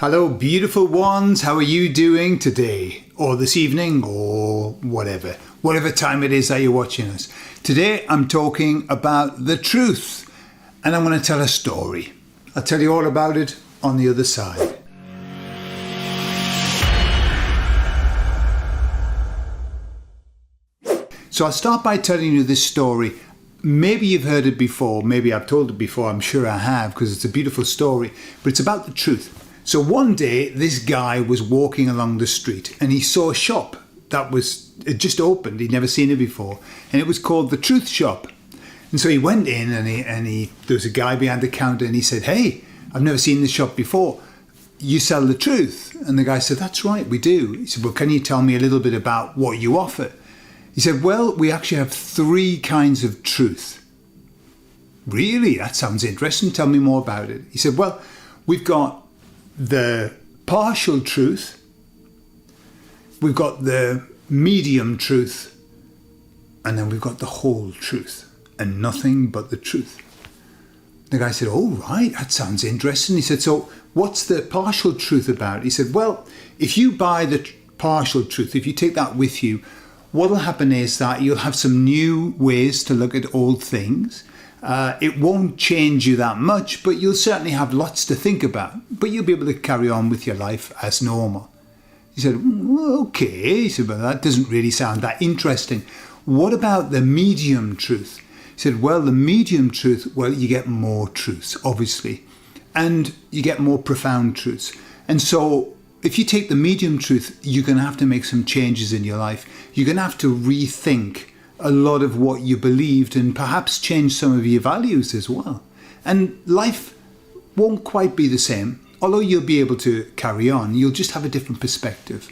Hello, beautiful ones. How are you doing today, or this evening, or whatever time it is that you're watching us? Today, I'm talking about the truth, and I'm going to tell a story. I'll tell you all about it on the other side. So I'll start by telling you this story. Maybe you've heard it before, maybe I've told it before, I'm sure I have, because it's a beautiful story, but it's about the truth. So one day, this guy was walking along the street and he saw a shop that had just opened. He'd never seen it before, and it was called the Truth Shop. And so he went in and there was a guy behind the counter and he said, "Hey, I've never seen this shop before. You sell the truth?" And the guy said, "That's right, we do." He said, "Well, can you tell me a little bit about what you offer?" He said, "Well, we actually have 3 kinds of truth." "Really? That sounds interesting. Tell me more about it." He said, "Well, we've got the partial truth, we've got the medium truth, and then we've got the whole truth, and nothing but the truth." The guy said, "Oh, right, that sounds interesting." He said, "So what's the partial truth about?" He said, "Well, if you buy the partial truth, if you take that with you, what will happen is that you'll have some new ways to look at old things. It won't change you that much, but you'll certainly have lots to think about. But you'll be able to carry on with your life as normal." He said, "Okay." He said, "Well, that doesn't really sound that interesting. What about the medium truth?" He said, "Well, the medium truth, well, you get more truths, obviously, and you get more profound truths. And so if you take the medium truth, you're going to have to make some changes in your life. You're going to have to rethink a lot of what you believed and perhaps change some of your values as well. And life won't quite be the same. Although you'll be able to carry on, you'll just have a different perspective."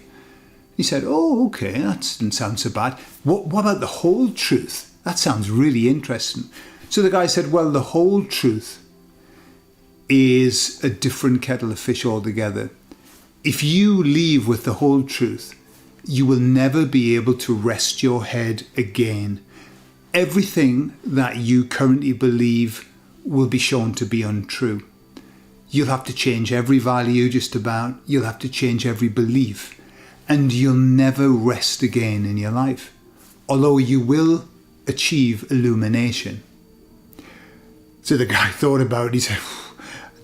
He said, "Oh, okay, that doesn't sound so bad. What about the whole truth? That sounds really interesting." So the guy said, "Well, the whole truth is a different kettle of fish altogether. If you leave with the whole truth, you will never be able to rest your head again. Everything that you currently believe will be shown to be untrue. You'll have to change every value just about. You'll have to change every belief. And you'll never rest again in your life. Although you will achieve illumination." So the guy thought about it. He said,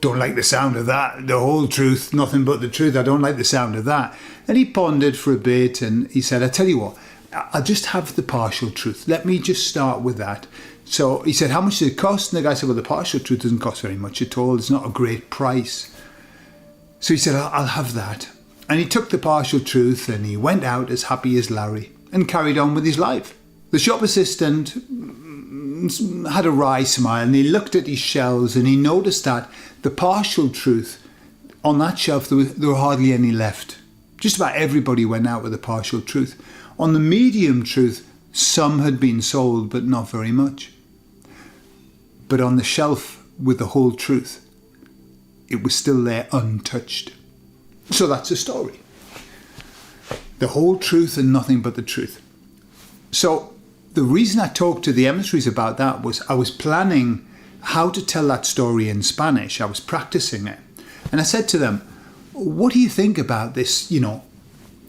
"Don't like the sound of that. The whole truth, nothing but the truth. I don't like the sound of that." And he pondered for a bit and he said, "I tell you what, I'll just have the partial truth. Let me just start with that." So he said, "How much does it cost?" And the guy said, "Well, the partial truth doesn't cost very much at all. It's not a great price." So he said, "I'll have that." And he took the partial truth and he went out as happy as Larry and carried on with his life. The shop assistant had a wry smile and he looked at his shelves and he noticed that the partial truth on that shelf, there were hardly any left. Just about everybody went out with the partial truth. On the medium truth, some had been sold, but not very much. But on the shelf with the whole truth, it was still there untouched. So that's the story. The whole truth and nothing but the truth. So the reason I talked to the emissaries about that was I was planning how to tell that story in Spanish. I was practicing it. And I said to them, "What do you think about this,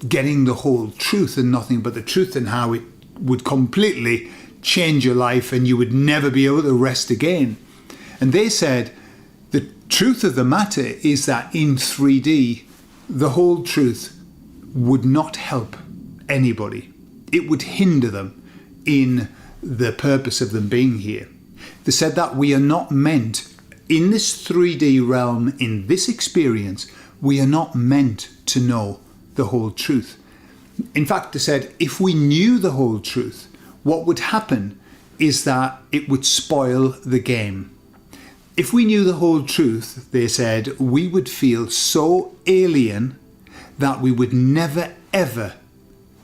getting the whole truth and nothing but the truth, and how it would completely change your life and you would never be able to rest again?" And they said, "The truth of the matter is that in 3D, the whole truth would not help anybody. It would hinder them in the purpose of them being here." They said that we are not meant, in this 3D realm, in this experience, we are not meant to know the whole truth. In fact, they said, if we knew the whole truth, what would happen is that it would spoil the game. If we knew the whole truth, they said, we would feel so alien that we would never ever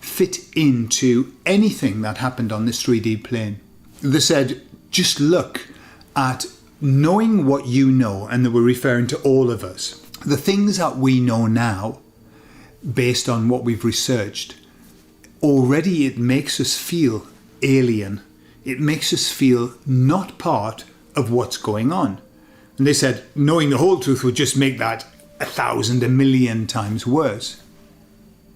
fit into anything that happened on this 3D plane. They said, just look at knowing what you know, and they were referring to all of us. The things that we know now, based on what we've researched, already it makes us feel alien. It makes us feel not part of what's going on. And they said, knowing the whole truth would just make that 1,000, 1,000,000 times worse.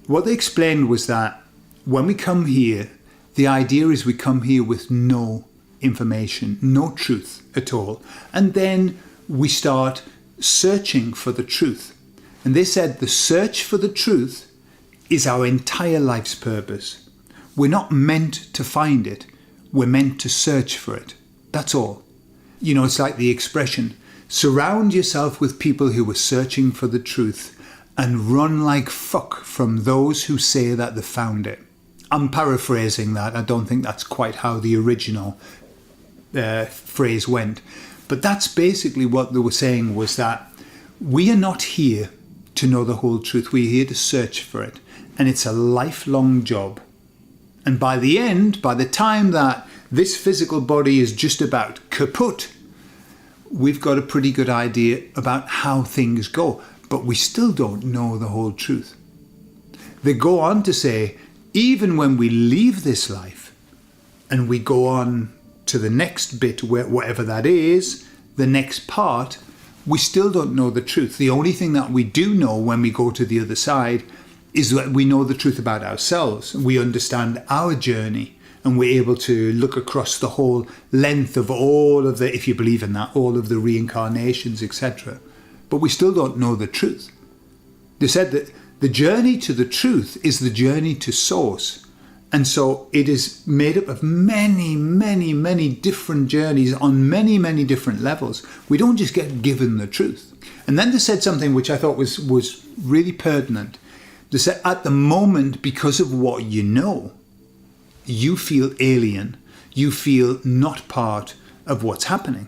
What they explained was that when we come here, the idea is we come here with no information, no truth at all. And then we start searching for the truth. And they said the search for the truth is our entire life's purpose. We're not meant to find it. We're meant to search for it. That's all. You know, it's like the expression, surround yourself with people who are searching for the truth and run like fuck from those who say that they found it. I'm paraphrasing that. I don't think that's quite how the original phrase went. But that's basically what they were saying, was that we are not here to know the whole truth. We're here to search for it. And it's a lifelong job. And by the end, by the time that this physical body is just about kaput, we've got a pretty good idea about how things go. But we still don't know the whole truth. They go on to say, even when we leave this life and we go on to the next bit, whatever that is, the next part, we still don't know the truth. The only thing that we do know when we go to the other side is that we know the truth about ourselves. We understand our journey and we're able to look across the whole length of all of the, if you believe in that, all of the reincarnations, etc. But we still don't know the truth. They said that the journey to the truth is the journey to source. And so it is made up of many, many, many different journeys on many, many different levels. We don't just get given the truth. And then they said something which I thought was really pertinent. They said, at the moment, because of what you know, you feel alien. You feel not part of what's happening.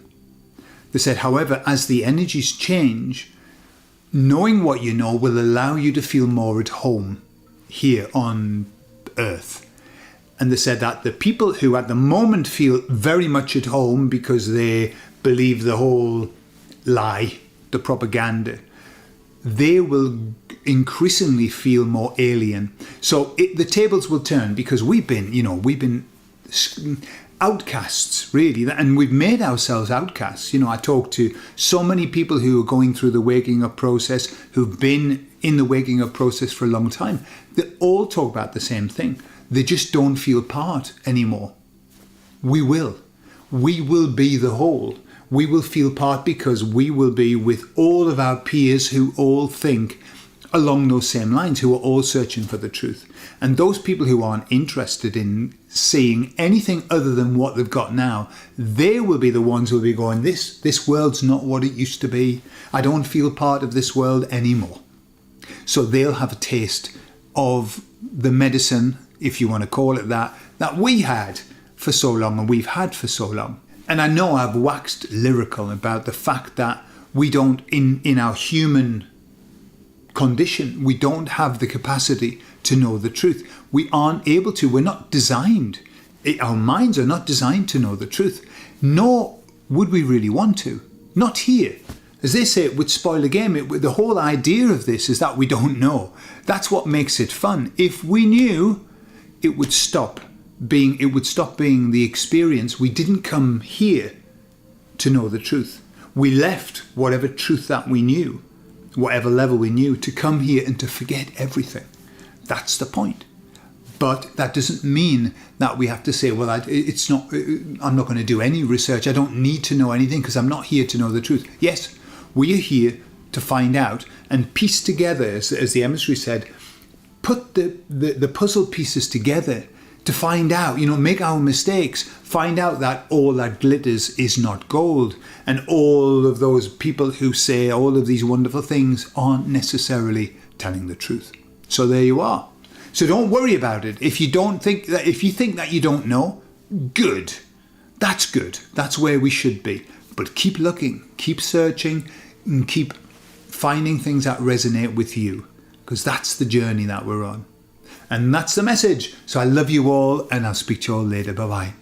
They said, however, as the energies change, knowing what you know will allow you to feel more at home here on Earth. And they said that the people who at the moment feel very much at home because they believe the whole lie, the propaganda, they will increasingly feel more alien. So the tables will turn, because we've been outcasts, really, and we've made ourselves outcasts. You know, I talk to so many people who are going through the waking up process, who've been in the waking up process for a long time. They all talk about the same thing. They just don't feel part anymore. We will. We will be the whole. We will feel part because we will be with all of our peers who all think along those same lines, who are all searching for the truth. And those people who aren't interested in seeing anything other than what they've got now, they will be the ones who will be going, this world's not what it used to be. I don't feel part of this world anymore. So they'll have a taste of the medicine, if you want to call it that we had for so long and we've had for so long. And I know I've waxed lyrical about the fact that we don't, in our human condition, we don't have the capacity to know the truth. We aren't able to. We're not designed. Our minds are not designed to know the truth, nor would we really want to. Not here. As they say, it would spoil the game. The whole idea of this is that we don't know. That's what makes it fun. If we knew, it would stop being the experience. We didn't come here to know the truth. We left whatever truth that we knew, whatever level we knew, to come here and to forget everything. That's the point. But that doesn't mean that we have to say, well, I'm not going to do any research. I don't need to know anything because I'm not here to know the truth. Yes, we are here to find out and piece together, as the emissary said, put the puzzle pieces together to find out, make our mistakes, find out that all that glitters is not gold, and all of those people who say all of these wonderful things aren't necessarily telling the truth. So there you are. So don't worry about it. If you think that you don't know, good. That's good. That's where we should be. But keep looking, keep searching, and keep finding things that resonate with you, because that's the journey that we're on. And that's the message. So I love you all, and I'll speak to you all later. Bye-bye.